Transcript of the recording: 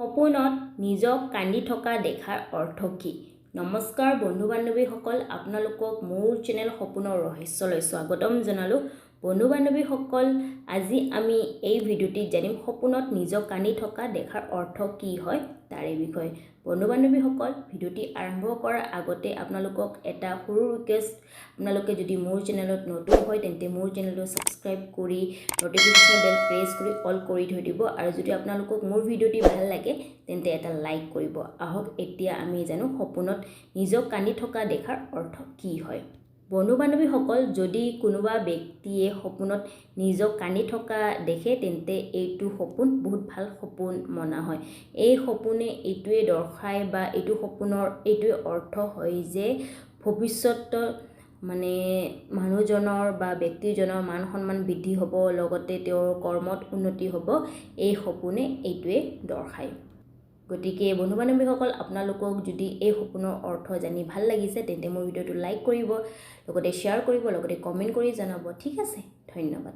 সপোনত নিজক কান্দি থকা দেখাৰ অৰ্থ কি? নমস্কাৰ বন্ধু বান্ধৱীসকল, আপোনালোকক মোৰ চেনেল সপোনৰ ৰহস্যলৈ স্বাগতম জনালোঁ। বন্ধু বান্ধৱীসকল, আজি আমি এই ভিডিঅ'টিত জানিম সপোনত নিজক কান্দি থকা দেখাৰ অৰ্থ কি হয় তাৰে বিষয়ে। বন্ধু বান্ধৱীসকল, ভিডিঅ'টি আৰম্ভ কৰাৰ আগতে আপোনালোকক এটা সৰু ৰিকুৱেষ্ট, আপোনালোকে যদি মোৰ চেনেলত নতুন হয় তেন্তে মোৰ চেনেলটো ছাবস্ক্ৰাইব কৰি ন'টিফিকেশ্যন বেল প্ৰেছ কৰি অল কৰি থৈ দিব, আৰু যদি আপোনালোকক মোৰ ভিডিঅ'টি ভাল লাগে তেন্তে এটা লাইক কৰিব। আহক এতিয়া আমি জানো সপোনত নিজক কান্দি থকা দেখাৰ অৰ্থ কি হয়। বন্ধু বান্ধৱীসকল, যদি কোনোবা ব্যক্তিয়ে সপোনত নিজক কান্দি থকা দেখে তেন্তে এইটো সপোন বহুত ভাল সপোন মনা হয়। এই সপোনে এইটোৱে দৰ্শায় বা এইটো সপোনৰ এইটোৱে অৰ্থ হয় যে ভৱিষ্যত মানুহজনৰ বা ব্যক্তিজনৰ মান সন্মান বৃদ্ধি হ'ব, লগতে তেওঁৰ কৰ্মত উন্নতি হ'ব। এই সপোনে এইটোৱে দৰ্শায়। গতিকে বন্ধু বান্ধৱীসকল, আপোনালোকক যদি এই সপোনৰ অৰ্থ জানি ভাল লাগিছে তেন্তে মোৰ ভিডিঅ'টো লাইক কৰিব, লগতে শ্বেয়াৰ কৰিব, লগতে কমেণ্ট কৰি জনাব। ঠিক আছে, ধন্যবাদ।